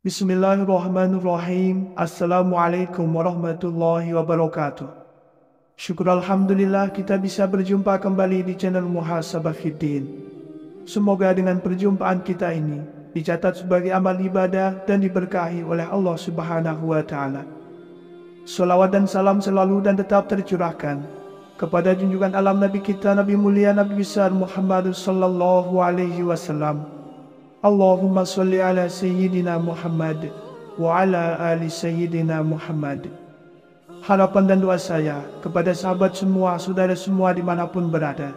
Bismillahirrahmanirrahim. Assalamualaikum warahmatullahi wabarakatuh. Syukur Alhamdulillah kita bisa berjumpa kembali di channel Muhasabah Fiddin. Semoga dengan perjumpaan kita ini dicatat sebagai amal ibadah dan diberkahi oleh Allah Subhanahu wa Ta'ala. Salawat dan salam selalu dan tetap tercurahkan kepada junjungan alam Nabi kita, Nabi mulia, Nabi besar Muhammad sallallahu alaihi wasallam. Allahumma salli ala Sayyidina Muhammad wa ala ali Sayyidina Muhammad. Harapan dan doa saya kepada sahabat semua, saudara semua dimanapun berada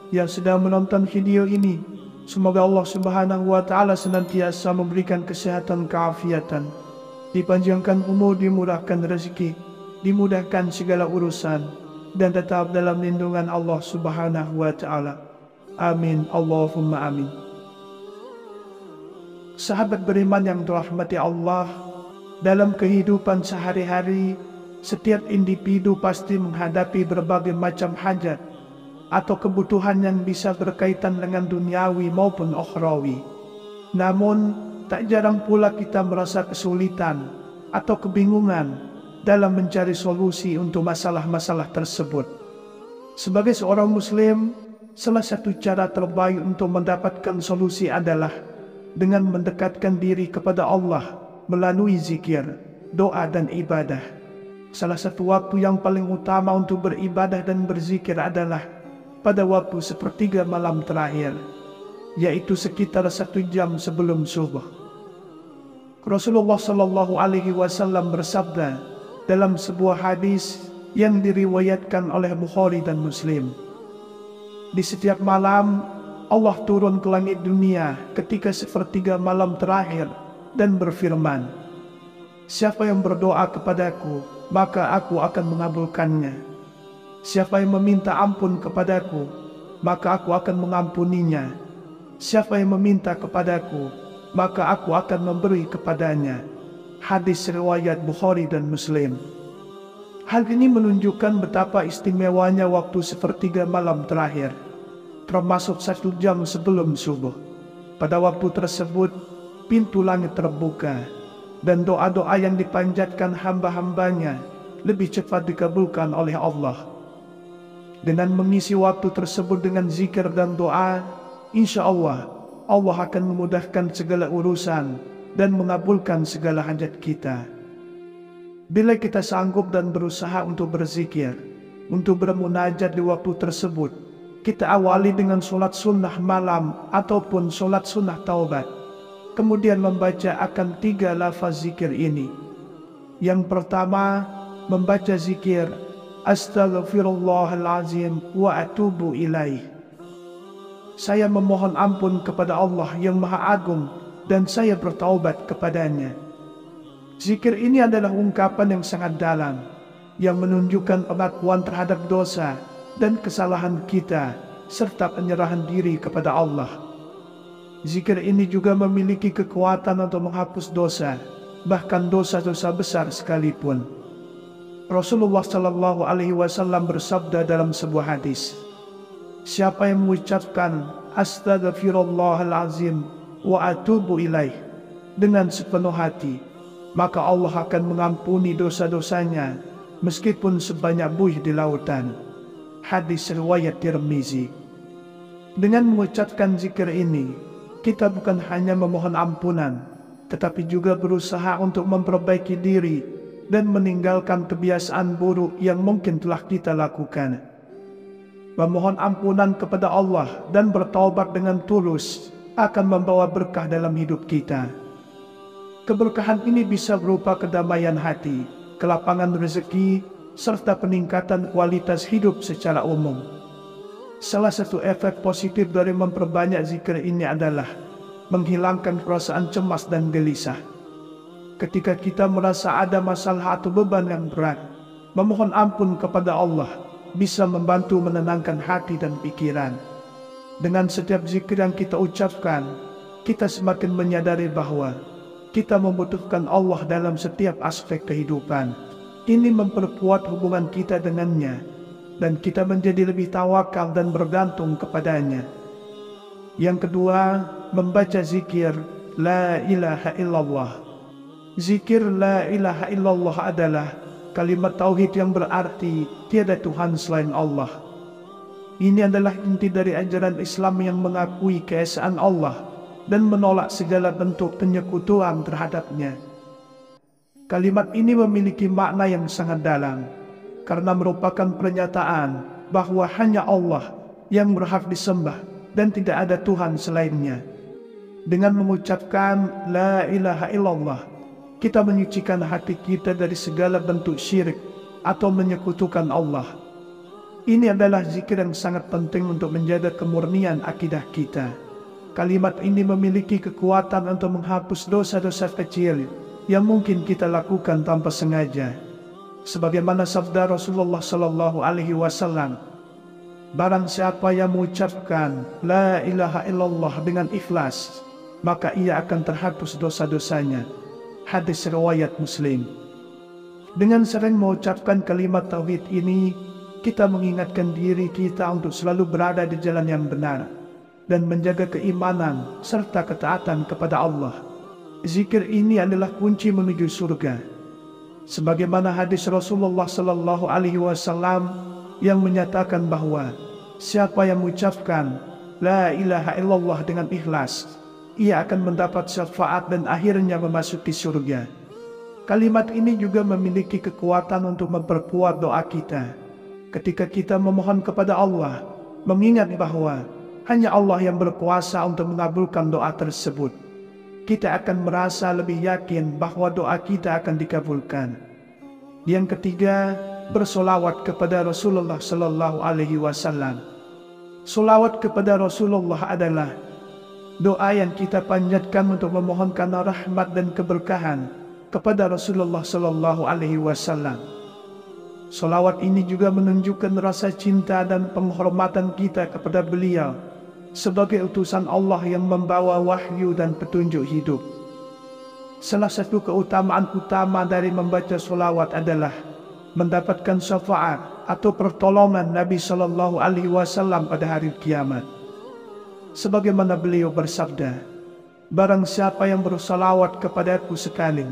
yang sedang menonton video ini, semoga Allah Subhanahu wa Ta'ala senantiasa memberikan kesehatan, keafiatan, dipanjangkan umur, dimurahkan rezeki, dimudahkan segala urusan, dan tetap dalam lindungan Allah Subhanahu wa Ta'ala. Amin, Allahumma amin. Sahabat beriman yang dirahmati Allah, dalam kehidupan sehari-hari, setiap individu pasti menghadapi berbagai macam hajat atau kebutuhan yang bisa berkaitan dengan duniawi maupun ukhrawi. Namun, tak jarang pula kita merasa kesulitan atau kebingungan dalam mencari solusi untuk masalah-masalah tersebut. Sebagai seorang Muslim, salah satu cara terbaik untuk mendapatkan solusi adalah dengan mendekatkan diri kepada Allah melalui zikir, doa dan ibadah. Salah satu waktu yang paling utama untuk beribadah dan berzikir adalah pada waktu sepertiga malam terakhir, yaitu sekitar 1 jam sebelum subuh. Rasulullah Shallallahu Alaihi Wasallam bersabda dalam sebuah hadis yang diriwayatkan oleh Bukhari dan Muslim, di setiap malam Allah turun ke langit dunia ketika sepertiga malam terakhir dan berfirman, "Siapa yang berdoa kepadaku, maka aku akan mengabulkannya. Siapa yang meminta ampun kepadaku, maka aku akan mengampuninya. Siapa yang meminta kepadaku, maka aku akan memberi kepadanya." Hadis riwayat Bukhari dan Muslim. Hal ini menunjukkan betapa istimewanya waktu sepertiga malam terakhir, termasuk 1 jam sebelum subuh. Pada waktu tersebut, pintu langit terbuka dan doa-doa yang dipanjatkan hamba-hambanya lebih cepat dikabulkan oleh Allah. Dengan mengisi waktu tersebut dengan zikir dan doa, insya Allah akan memudahkan segala urusan dan mengabulkan segala hajat kita. Bila kita sanggup dan berusaha untuk berzikir, untuk bermunajat di waktu tersebut, kita awali dengan sholat sunnah malam ataupun sholat sunnah taubat. Kemudian membaca akan 3 lafaz zikir ini. Yang pertama, membaca zikir Astaghfirullahalazim wa atubu ilaih. Saya memohon ampun kepada Allah yang Maha Agung dan saya bertaubat kepadanya. Zikir ini adalah ungkapan yang sangat dalam, yang menunjukkan pengakuan terhadap dosa dan kesalahan kita, serta penyerahan diri kepada Allah. Zikir ini juga memiliki kekuatan untuk menghapus dosa, bahkan dosa-dosa besar sekalipun. Rasulullah Shallallahu Alaihi Wasallam bersabda dalam sebuah hadis, "Siapa yang mengucapkan Astaghfirullahalazim wa atubu ilaih dengan sepenuh hati, maka Allah akan mengampuni dosa-dosanya meskipun sebanyak buih di lautan." Hadis riwayat Tirmizi. Dengan mengucapkan zikir ini, kita bukan hanya memohon ampunan, tetapi juga berusaha untuk memperbaiki diri dan meninggalkan kebiasaan buruk yang mungkin telah kita lakukan. Memohon ampunan kepada Allah dan bertaubat dengan tulus akan membawa berkah dalam hidup kita. Keberkahan ini bisa berupa kedamaian hati, kelapangan rezeki, serta peningkatan kualitas hidup secara umum. Salah satu efek positif dari memperbanyak zikir ini adalah menghilangkan perasaan cemas dan gelisah. Ketika kita merasa ada masalah atau beban yang berat, memohon ampun kepada Allah bisa membantu menenangkan hati dan pikiran. Dengan setiap zikir yang kita ucapkan, kita semakin menyadari bahwa kita membutuhkan Allah dalam setiap aspek kehidupan. Ini memperkuat hubungan kita dengannya, dan kita menjadi lebih tawakal dan bergantung kepadanya. Yang kedua, membaca zikir La ilaha illallah. Zikir La ilaha illallah adalah kalimat tauhid yang berarti tiada Tuhan selain Allah. Ini adalah inti dari ajaran Islam yang mengakui keesaan Allah dan menolak segala bentuk penyekutuan terhadapnya. Kalimat ini memiliki makna yang sangat dalam, karena merupakan pernyataan bahwa hanya Allah yang berhak disembah dan tidak ada Tuhan selainnya. Dengan mengucapkan La ilaha illallah, kita menyucikan hati kita dari segala bentuk syirik atau menyekutukan Allah. Ini adalah zikir yang sangat penting untuk menjaga kemurnian akidah kita. Kalimat ini memiliki kekuatan untuk menghapus dosa-dosa kecil yang mungkin kita lakukan tanpa sengaja. Sebagaimana sabda Rasulullah sallallahu alaihi wasallam, barang siapa yang mengucapkan La ilaha illallah dengan ikhlas, maka ia akan terhapus dosa-dosanya. Hadis riwayat Muslim. Dengan sering mengucapkan kalimat tauhid ini, kita mengingatkan diri kita untuk selalu berada di jalan yang benar dan menjaga keimanan serta ketaatan kepada Allah. Zikir ini adalah kunci menuju surga. Sebagaimana hadis Rasulullah sallallahu alaihi wasallam yang menyatakan bahwa siapa yang mengucapkan La ilaha illallah dengan ikhlas, ia akan mendapat syafaat dan akhirnya memasuki surga. Kalimat ini juga memiliki kekuatan untuk memperkuat doa kita. Ketika kita memohon kepada Allah, mengingat bahwa hanya Allah yang berkuasa untuk mengabulkan doa tersebut, kita akan merasa lebih yakin bahwa doa kita akan dikabulkan. Yang ketiga, bersolawat kepada Rasulullah sallallahu alaihi wasallam. Solawat kepada Rasulullah adalah doa yang kita panjatkan untuk memohonkan rahmat dan keberkahan kepada Rasulullah sallallahu alaihi wasallam. Solawat ini juga menunjukkan rasa cinta dan penghormatan kita kepada beliau sebagai utusan Allah yang membawa wahyu dan petunjuk hidup. Salah satu keutamaan utama dari membaca solawat adalah mendapatkan syafaat atau pertolongan Nabi sallallahu alaihi wasallam pada hari kiamat. Sebagaimana beliau bersabda, barang siapa yang bersolawat kepadaku sekali,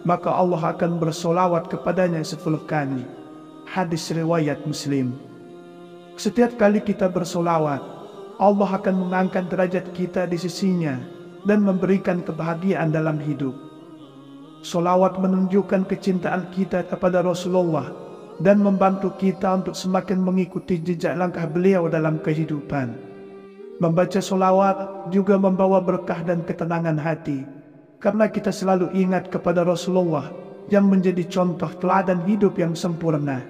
maka Allah akan bersolawat kepadanya 10 kali. Hadis riwayat Muslim. Setiap kali kita bersolawat, Allah akan mengangkat derajat kita di sisinya dan memberikan kebahagiaan dalam hidup. Solawat menunjukkan kecintaan kita kepada Rasulullah dan membantu kita untuk semakin mengikuti jejak langkah beliau dalam kehidupan. Membaca solawat juga membawa berkah dan ketenangan hati, karena kita selalu ingat kepada Rasulullah yang menjadi contoh teladan hidup yang sempurna.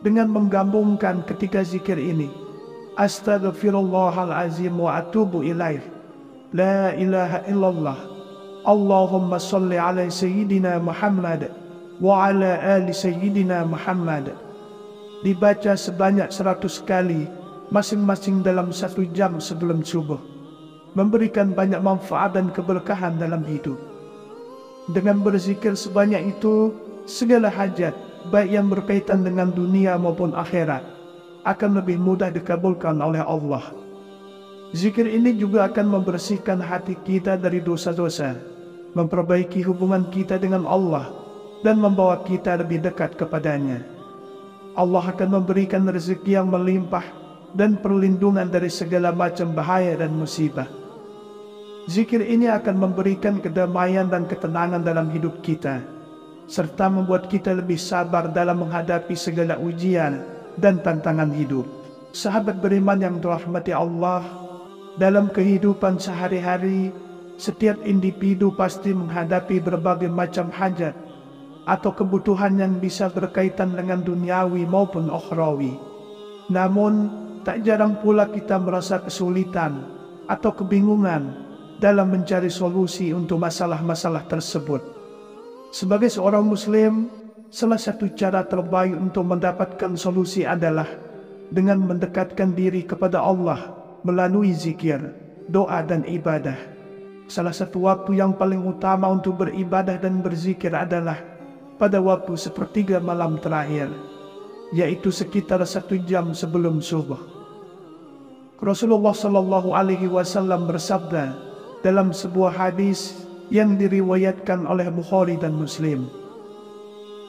Dengan menggabungkan ketiga zikir ini, Astaghfirullahalazim wa atubu ilaih, La ilaha illallah, Allahumma salli ala Sayyidina Muhammad wa ala ali Sayyidina Muhammad, dibaca sebanyak 100 kali, masing-masing dalam 1 jam sebelum subuh, memberikan banyak manfaat dan keberkahan dalam hidup. Dengan berzikir sebanyak itu, segala hajat, baik yang berkaitan dengan dunia maupun akhirat, akan lebih mudah dikabulkan oleh Allah. Zikir ini juga akan membersihkan hati kita dari dosa-dosa, memperbaiki hubungan kita dengan Allah, dan membawa kita lebih dekat kepadanya. Allah akan memberikan rezeki yang melimpah dan perlindungan dari segala macam bahaya dan musibah. Zikir ini akan memberikan kedamaian dan ketenangan dalam hidup kita, serta membuat kita lebih sabar dalam menghadapi segala ujian dan tantangan hidup. Sahabat beriman yang dirahmati Allah, dalam kehidupan sehari-hari, setiap individu pasti menghadapi berbagai macam hajat atau kebutuhan yang bisa berkaitan dengan duniawi maupun ukhrawi. Namun, tak jarang pula kita merasa kesulitan atau kebingungan dalam mencari solusi untuk masalah-masalah tersebut. Sebagai seorang muslim, salah satu cara terbaik untuk mendapatkan solusi adalah dengan mendekatkan diri kepada Allah melalui zikir, doa dan ibadah. Salah satu waktu yang paling utama untuk beribadah dan berzikir adalah pada waktu sepertiga malam terakhir, yaitu sekitar 1 jam sebelum subuh. Rasulullah Shallallahu Alaihi Wasallam bersabda dalam sebuah hadis yang diriwayatkan oleh Bukhari dan Muslim,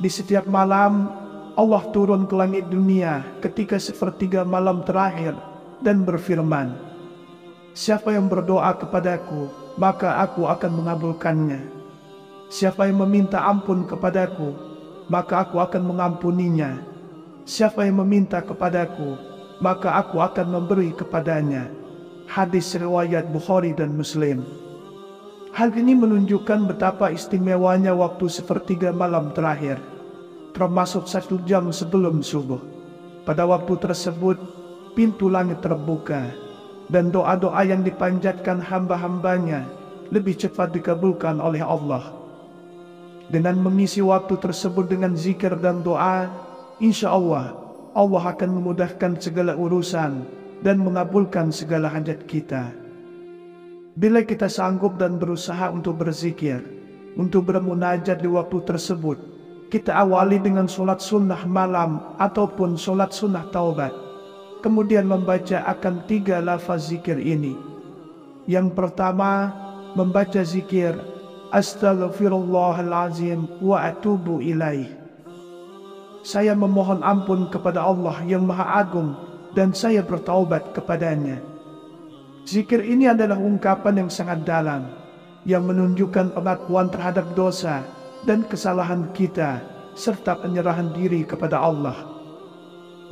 di setiap malam Allah turun ke langit dunia ketika sepertiga malam terakhir dan berfirman, "Siapa yang berdoa kepadaku, maka aku akan mengabulkannya. Siapa yang meminta ampun kepadaku, maka aku akan mengampuninya. Siapa yang meminta kepadaku, maka aku akan memberi kepadanya." Hadis riwayat Bukhari dan Muslim. Hal ini menunjukkan betapa istimewanya waktu sepertiga malam terakhir, termasuk 1 jam sebelum subuh. Pada waktu tersebut, pintu langit terbuka, dan doa-doa yang dipanjatkan hamba-hambanya lebih cepat dikabulkan oleh Allah. Dengan mengisi waktu tersebut dengan zikir dan doa, insya Allah akan memudahkan segala urusan dan mengabulkan segala hajat kita. Bila kita sanggup dan berusaha untuk berzikir, untuk bermunajat di waktu tersebut, kita awali dengan sholat sunnah malam ataupun sholat sunnah taubat. Kemudian membaca akan 3 lafaz zikir ini. Yang pertama, membaca zikir Astaghfirullahalazim wa atubu ilaih. Saya memohon ampun kepada Allah yang Maha Agung dan saya bertaubat kepadanya. Zikir ini adalah ungkapan yang sangat dalam, yang menunjukkan pengakuan terhadap dosa dan kesalahan kita, serta penyerahan diri kepada Allah.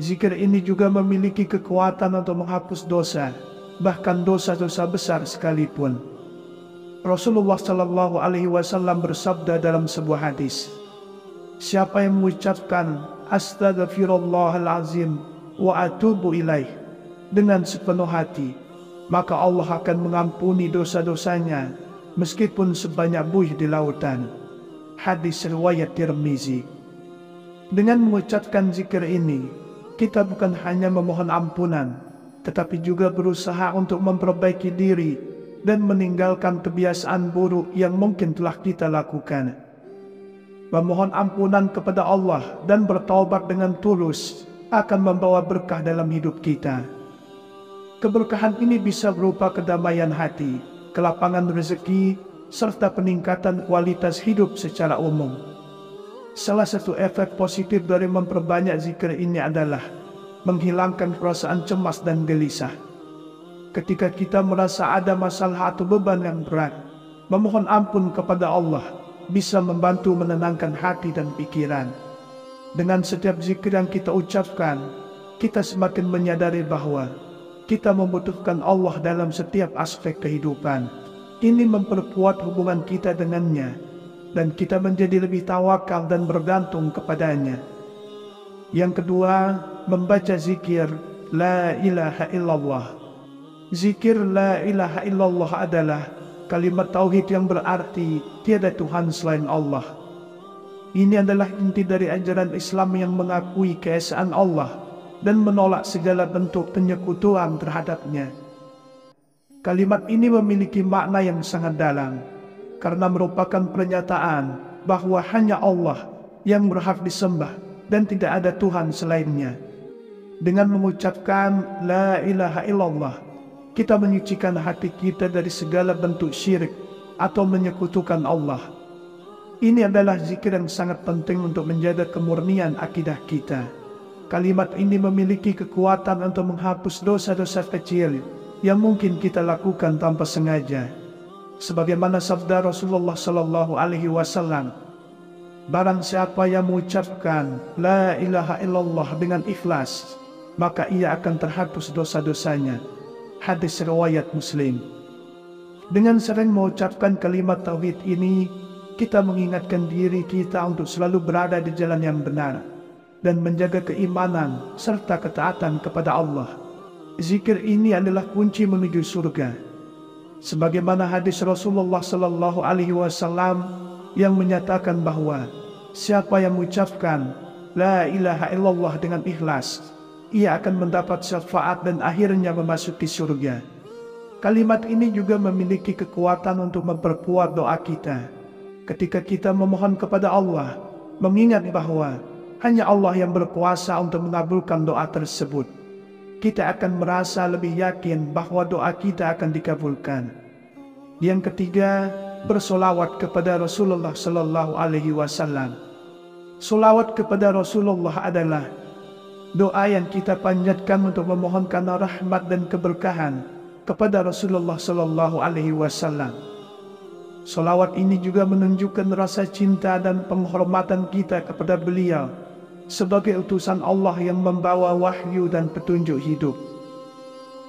Zikir ini juga memiliki kekuatan untuk menghapus dosa, bahkan dosa-dosa besar sekalipun. Rasulullah Shallallahu Alaihi Wasallam bersabda dalam sebuah hadis, "Siapa yang mengucapkan Astaghfirullahalazim wa atubu ilaih dengan sepenuh hati, maka Allah akan mengampuni dosa-dosanya meskipun sebanyak buih di lautan." Hadis riwayat Tirmizi. Dengan mengucapkan zikir ini, kita bukan hanya memohon ampunan, tetapi juga berusaha untuk memperbaiki diri dan meninggalkan kebiasaan buruk yang mungkin telah kita lakukan. Memohon ampunan kepada Allah dan bertaubat dengan tulus akan membawa berkah dalam hidup kita. Keberkahan ini bisa berupa kedamaian hati, kelapangan rezeki, serta peningkatan kualitas hidup secara umum. Salah satu efek positif dari memperbanyak zikir ini adalah menghilangkan perasaan cemas dan gelisah. Ketika kita merasa ada masalah atau beban yang berat, memohon ampun kepada Allah bisa membantu menenangkan hati dan pikiran. Dengan setiap zikir yang kita ucapkan, kita semakin menyadari bahwa kita membutuhkan Allah dalam setiap aspek kehidupan. Ini memperkuat hubungan kita dengannya, dan kita menjadi lebih tawakal dan bergantung kepadanya. Yang kedua, membaca zikir La ilaha illallah. Zikir La ilaha illallah adalah kalimat tauhid yang berarti tiada Tuhan selain Allah. Ini adalah inti dari ajaran Islam yang mengakui keesaan Allah dan menolak segala bentuk penyekutuan terhadapnya. Kalimat ini memiliki makna yang sangat dalam, karena merupakan pernyataan bahwa hanya Allah yang berhak disembah dan tidak ada Tuhan selainnya. Dengan mengucapkan La ilaha illallah, kita menyucikan hati kita dari segala bentuk syirik atau menyekutukan Allah. Ini adalah zikir yang sangat penting untuk menjaga kemurnian akidah kita. Kalimat ini memiliki kekuatan untuk menghapus dosa-dosa kecil yang mungkin kita lakukan tanpa sengaja. Sebagaimana sabda Rasulullah Sallallahu Alaihi Wasallam, barang siapa yang mengucapkan La ilaha illallah dengan ikhlas, maka ia akan terhapus dosa-dosanya. Hadis riwayat Muslim. Dengan sering mengucapkan kalimat tauhid ini, kita mengingatkan diri kita untuk selalu berada di jalan yang benar dan menjaga keimanan serta ketaatan kepada Allah. Zikir ini adalah kunci menuju surga. Sebagaimana hadis Rasulullah Sallallahu Alaihi Wasallam yang menyatakan bahwa siapa yang mengucapkan La ilaha illallah dengan ikhlas, ia akan mendapat syafaat dan akhirnya memasuki surga. Kalimat ini juga memiliki kekuatan untuk memperkuat doa kita. Ketika kita memohon kepada Allah, mengingat bahwa hanya Allah yang berkuasa untuk mengabulkan doa tersebut, kita akan merasa lebih yakin bahwa doa kita akan dikabulkan. Yang ketiga, bersolawat kepada Rasulullah Sallallahu Alaihi Wasallam. Solawat kepada Rasulullah adalah doa yang kita panjatkan untuk memohonkan rahmat dan keberkahan kepada Rasulullah Sallallahu Alaihi Wasallam. Solawat ini juga menunjukkan rasa cinta dan penghormatan kita kepada beliau sebagai utusan Allah yang membawa wahyu dan petunjuk hidup.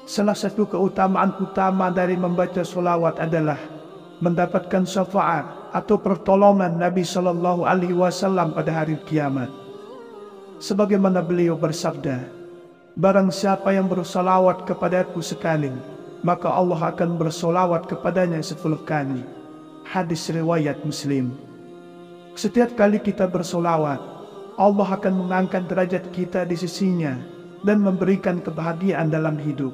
Salah satu keutamaan utama dari membaca solawat adalah mendapatkan syafaat atau pertolongan Nabi Sallallahu Alaihi Wasallam pada hari kiamat. Sebagaimana beliau bersabda, barang siapa yang bersolawat kepadaku sekali, maka Allah akan bersolawat kepadanya 10 kali. Hadis riwayat Muslim. Setiap kali kita bersolawat, Allah akan mengangkat derajat kita di sisinya dan memberikan kebahagiaan dalam hidup.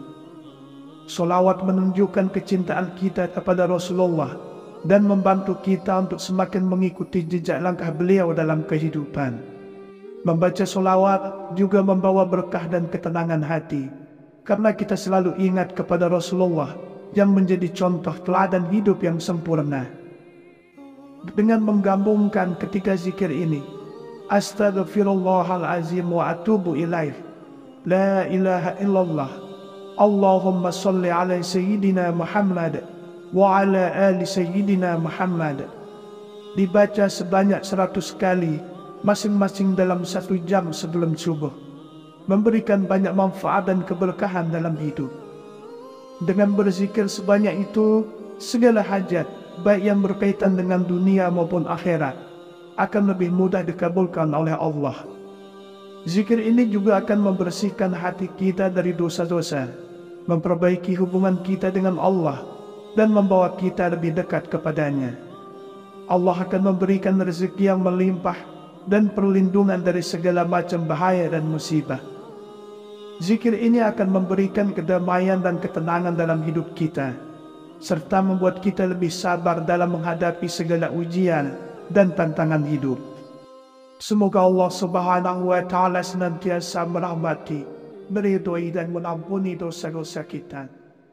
Solawat menunjukkan kecintaan kita kepada Rasulullah dan membantu kita untuk semakin mengikuti jejak langkah beliau dalam kehidupan. Membaca solawat juga membawa berkah dan ketenangan hati, karena kita selalu ingat kepada Rasulullah yang menjadi contoh teladan hidup yang sempurna. Dengan menggabungkan ketiga zikir ini, Astaghfirullahalazim wa atubu ilaih, La ilaha illallah, Allahumma salli ala Sayyidina Muhammad wa ala ali Sayyidina Muhammad, dibaca sebanyak 100 kali, masing-masing dalam 1 jam sebelum subuh, memberikan banyak manfaat dan keberkahan dalam hidup. Dengan berzikir sebanyak itu, segala hajat, baik yang berkaitan dengan dunia maupun akhirat, akan lebih mudah dikabulkan oleh Allah. Zikir ini juga akan membersihkan hati kita dari dosa-dosa, memperbaiki hubungan kita dengan Allah, dan membawa kita lebih dekat kepadanya. Allah akan memberikan rezeki yang melimpah dan perlindungan dari segala macam bahaya dan musibah. Zikir ini akan memberikan kedamaian dan ketenangan dalam hidup kita, serta membuat kita lebih sabar dalam menghadapi segala ujian dan tantangan hidup. Semoga Allah Subhanahu wa Ta'ala senantiasa merahmati, meridhoi dan mengampuni dosa-dosa kita.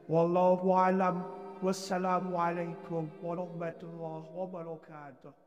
Wallahu a'lam. Wassalamualaikum warahmatullahi wabarakatuh.